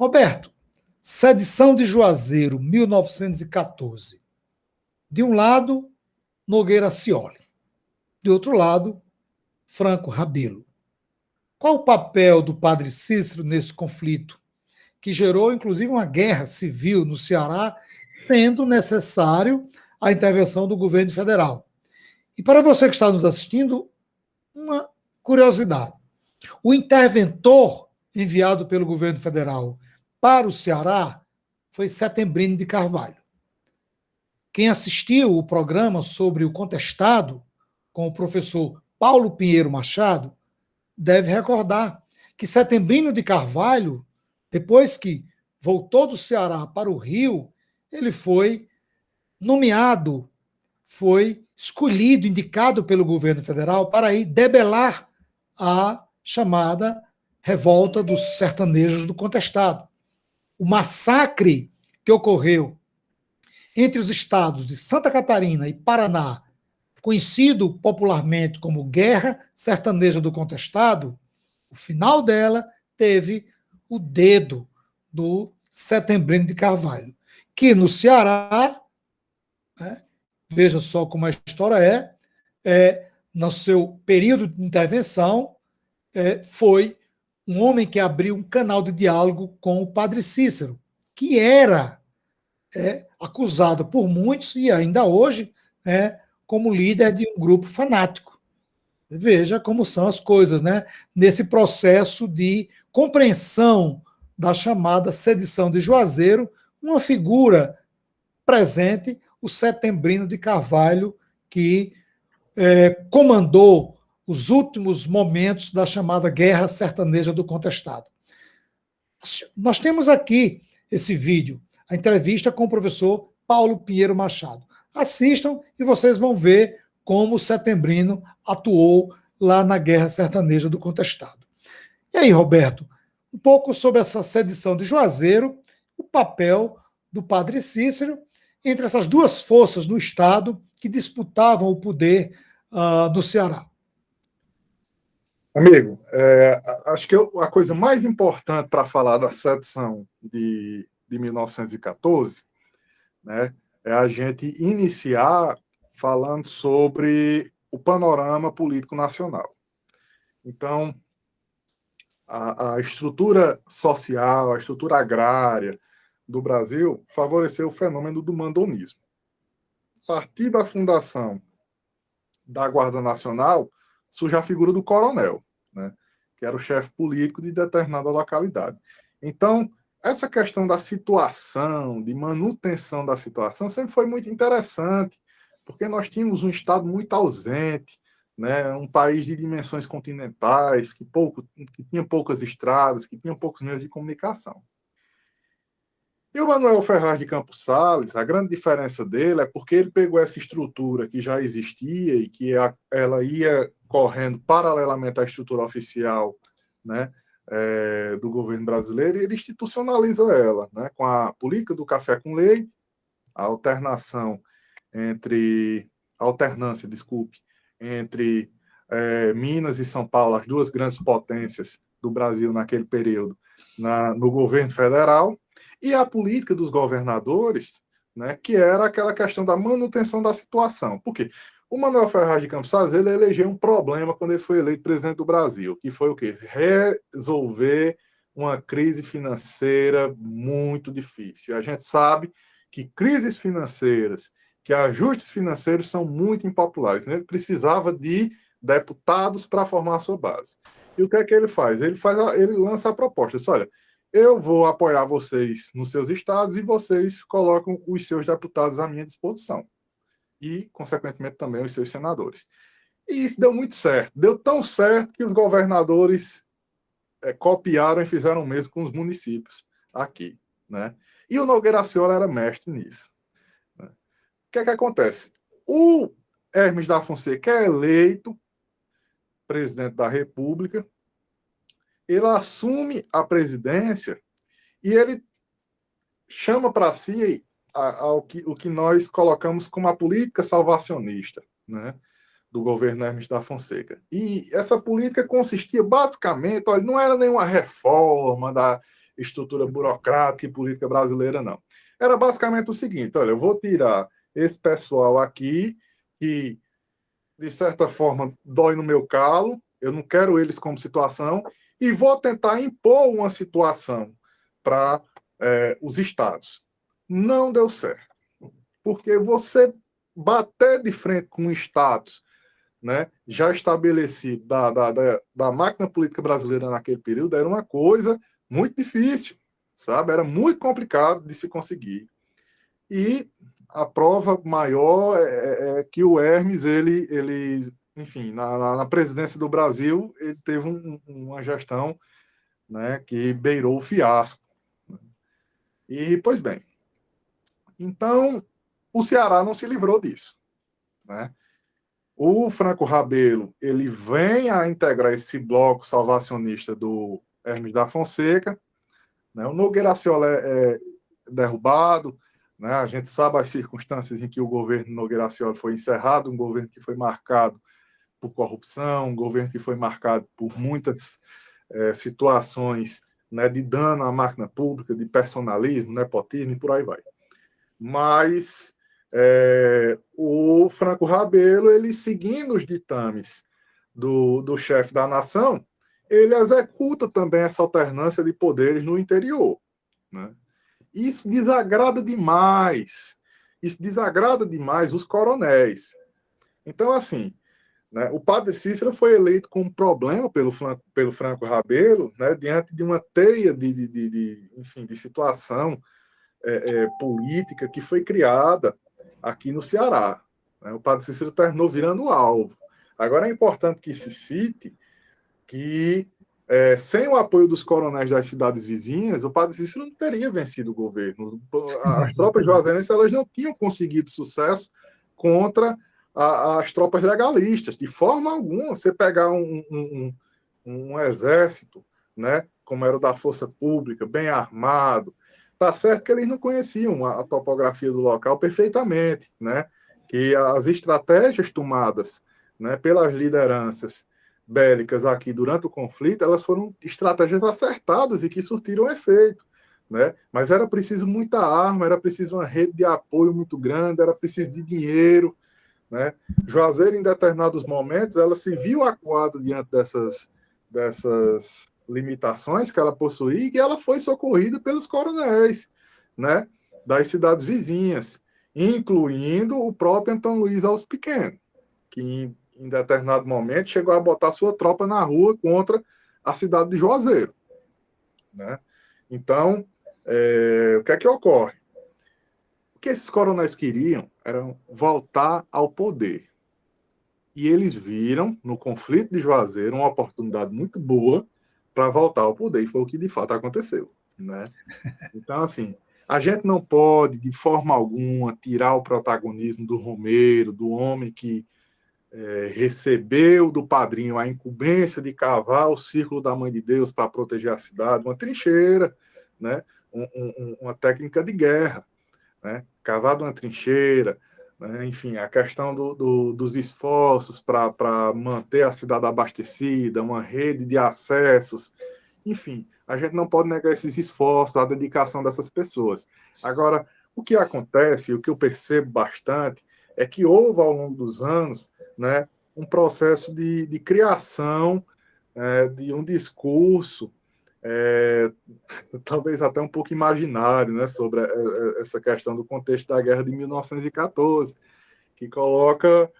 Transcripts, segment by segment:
Roberto, sedição de Juazeiro, 1914. De um lado, Nogueira Scioli. De outro lado, Franco Rabelo. Qual o papel do padre Cícero nesse conflito, que gerou, inclusive, uma guerra civil no Ceará, sendo necessário a intervenção do governo federal? E para você que está nos assistindo, uma curiosidade. O interventor enviado pelo governo federal para o Ceará foi Setembrino de Carvalho. Quem assistiu o programa sobre o contestado, com o professor Paulo Pinheiro Machado, deve recordar que Setembrino de Carvalho, depois que voltou do Ceará para o Rio, ele foi nomeado, foi escolhido, indicado pelo governo federal para ir debelar a chamada revolta dos sertanejos do contestado. O massacre que ocorreu entre os estados de Santa Catarina e Paraná, conhecido popularmente como Guerra Sertaneja do Contestado, o final dela teve o dedo do Setembrino de Carvalho, que no Ceará, né, veja só como a história no seu período de intervenção, foi um homem que abriu um canal de diálogo com o padre Cícero, que era acusado por muitos, e ainda hoje, como líder de um grupo fanático. Veja como são as coisas, né? Nesse processo de compreensão da chamada sedição de Juazeiro, uma figura presente, o Setembrino de Carvalho, que comandou os últimos momentos da chamada Guerra Sertaneja do Contestado. Nós temos aqui esse vídeo, a entrevista com o professor Paulo Pinheiro Machado. Assistam e vocês vão ver como o Setembrino atuou lá na Guerra Sertaneja do Contestado. E aí, Roberto, um pouco sobre essa sedição de Juazeiro, o papel do padre Cícero entre essas duas forças no Estado que disputavam o poder no Ceará. Amigo, acho que a coisa mais importante para falar da sedição de 1914, né, é a gente iniciar falando sobre o panorama político nacional. Então, a estrutura social, a estrutura agrária do Brasil favoreceu o fenômeno do mandonismo. A partir da fundação da Guarda Nacional, surge a figura do coronel, né, que era o chefe político de determinada localidade. Então, essa questão da situação, de manutenção da situação, sempre foi muito interessante, porque nós tínhamos um Estado muito ausente, né, um país de dimensões continentais, que tinha poucas estradas, que tinha poucos meios de comunicação. E o Manuel Ferraz de Campos Sales, a grande diferença dele é porque ele pegou essa estrutura que já existia e que ela ia correndo paralelamente à estrutura oficial, né, do governo brasileiro, e ele institucionaliza ela, né, com a política do café com leite, a alternância, entre Minas e São Paulo, as duas grandes potências do Brasil naquele período, no governo federal, e a política dos governadores, né, que era aquela questão da manutenção da situação. Por quê? O Manuel Ferraz de Campos Sales, ele elegeu um problema quando ele foi eleito presidente do Brasil, que foi o quê? Resolver uma crise financeira muito difícil. A gente sabe que crises financeiras, que ajustes financeiros são muito impopulares, né? Ele precisava de deputados para formar a sua base. E o que é que ele faz? Ele lança a proposta. Diz, olha, eu vou apoiar vocês nos seus estados e vocês colocam os seus deputados à minha disposição. E, consequentemente, também os seus senadores. E isso deu muito certo. Deu tão certo que os governadores copiaram e fizeram o mesmo com os municípios aqui, né? E o Nogueira Scioli era mestre nisso. Né? O que é que acontece? O Hermes da Fonseca é eleito presidente da República, ele assume a presidência e ele chama para si o que nós colocamos como a política salvacionista, né, do governo Hermes da Fonseca. E essa política consistia basicamente, olha, não era nenhuma reforma estrutura burocrática e política brasileira, não. Era basicamente o seguinte: olha, eu vou tirar esse pessoal aqui que, de certa forma, dói no meu calo, eu não quero eles como situação, e vou tentar impor uma situação para os estados. Não deu certo, porque você bater de frente com um status, né, já estabelecido da máquina política brasileira naquele período era uma coisa muito difícil, sabe? Era muito complicado de se conseguir. E a prova maior é que o Hermes, enfim, na presidência do Brasil, ele teve uma gestão, né, que beirou o fiasco. E, pois bem, então o Ceará não se livrou disso, né? O Franco Rabelo, ele vem a integrar esse bloco salvacionista do Hermes da Fonseca, né? O Nogueira Scioli é derrubado, né? A gente sabe as circunstâncias em que o governo Nogueira Scioli foi encerrado, um governo que foi marcado por corrupção, um governo que foi marcado por muitas situações, né, de dano à máquina pública, de personalismo, nepotismo e por aí vai. Mas o Franco Rabelo, ele seguindo os ditames do chefe da nação, ele executa também essa alternância de poderes no interior, né? Isso desagrada demais. Isso desagrada demais os coronéis. Então, assim, né, o padre Cícero foi eleito com um problema pelo Franco Rabelo, né, diante de uma teia enfim, de situação política que foi criada aqui no Ceará, né? O padre Cícero terminou virando alvo. Agora é importante que se cite que, sem o apoio dos coronéis das cidades vizinhas, o padre Cícero não teria vencido o governo. As tropas juazeirenses elas não tinham conseguido sucesso contra as tropas legalistas, de forma alguma. Você pegar um exército, né, como era o da Força Pública, bem armado, tá certo que eles não conheciam a topografia do local perfeitamente, né, que as estratégias tomadas, né, pelas lideranças bélicas aqui durante o conflito, elas foram estratégias acertadas e que surtiram efeito, né? Mas era preciso muita arma, era preciso uma rede de apoio muito grande, era preciso de dinheiro, né? Juazeiro, em determinados momentos, ela se viu acuada diante dessas limitações que ela possuía e ela foi socorrida pelos coronéis, né, das cidades vizinhas, incluindo o próprio Antônio Luiz Alves Pequeno, que em determinado momento chegou a botar sua tropa na rua contra a cidade de Juazeiro, né? Então, o que é que ocorre? O que esses coronéis queriam era voltar ao poder. E eles viram no conflito de Juazeiro uma oportunidade muito boa para voltar ao poder, e foi o que de fato aconteceu, né? Então, assim, a gente não pode, de forma alguma, tirar o protagonismo do Romeiro, do homem que recebeu do padrinho a incumbência de cavar o círculo da Mãe de Deus para proteger a cidade, uma trincheira, né? Uma técnica de guerra, né? Cavado uma trincheira, né? Enfim, a questão dos esforços para manter a cidade abastecida, uma rede de acessos, enfim, a gente não pode negar esses esforços, a dedicação dessas pessoas. Agora, o que acontece, o que eu percebo bastante, é que houve ao longo dos anos, né, um processo de criação de um discurso é, talvez até um pouco imaginário, né, sobre essa questão do contexto da guerra de 1914, que coloca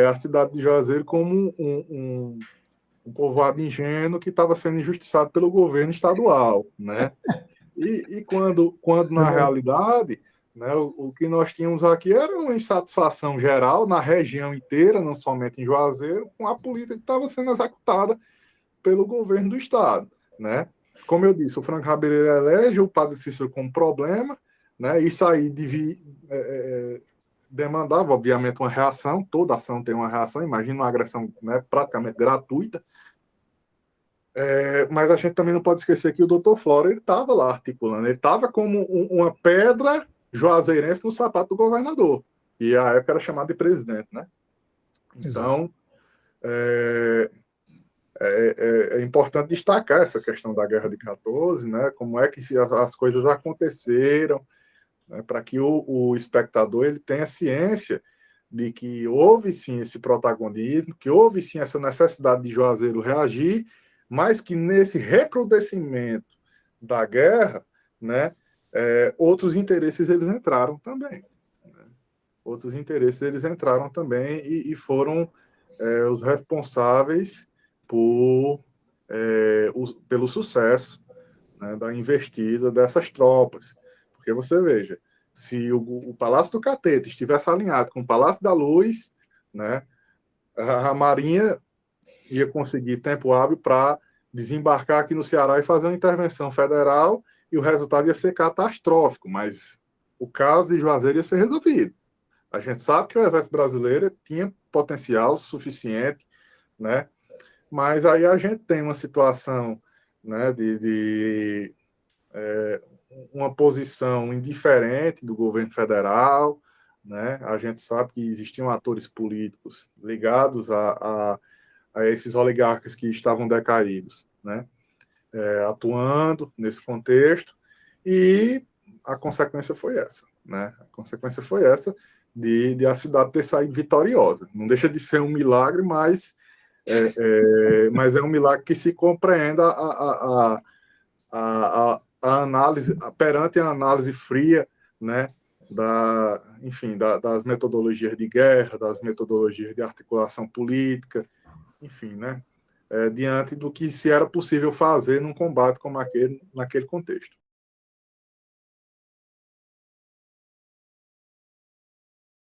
a cidade de Juazeiro como um povoado ingênuo que estava sendo injustiçado pelo governo estadual, né? E quando na realidade, né, o que nós tínhamos aqui era uma insatisfação geral na região inteira, não somente em Juazeiro, com a política que estava sendo executada pelo governo do estado, né? Como eu disse, o Franco Rabelo elege o padre Cícero como problema, né? Isso aí demandava, obviamente, uma reação. Toda ação tem uma reação. Imagina uma agressão, né, praticamente gratuita. Mas a gente também não pode esquecer que o doutor Flora ele estava lá articulando. Ele estava como uma pedra juazeirense no sapato do governador. E a época era chamado de presidente, né? Exato. Então, é importante destacar essa questão da Guerra de 14, né? Como é que as coisas aconteceram, né? Para que o espectador ele tenha ciência de que houve sim esse protagonismo, que houve sim essa necessidade de Juazeiro reagir, mas que nesse recrudescimento da guerra, né, outros interesses eles entraram também. Né? Outros interesses eles entraram também e foram os responsáveis pelo sucesso, né, da investida dessas tropas. Porque você veja, se o Palácio do Catete estivesse alinhado com o Palácio da Luz, né, a Marinha ia conseguir tempo hábil para desembarcar aqui no Ceará e fazer uma intervenção federal, e o resultado ia ser catastrófico, mas o caso de Juazeiro ia ser resolvido. A gente sabe que o Exército Brasileiro tinha potencial suficiente, né? Mas aí a gente tem uma situação, né, de uma posição indiferente do governo federal, né? A gente sabe que existiam atores políticos ligados a esses oligarcas que estavam decaídos, né? Atuando nesse contexto, e a consequência foi essa, né? A consequência foi essa de a cidade ter saído vitoriosa. Não deixa de ser um milagre, mas é um milagre que se compreenda a análise, perante a análise fria, né, enfim, das metodologias de guerra, das metodologias de articulação política, enfim, né, diante do que se era possível fazer num combate como aquele, naquele contexto.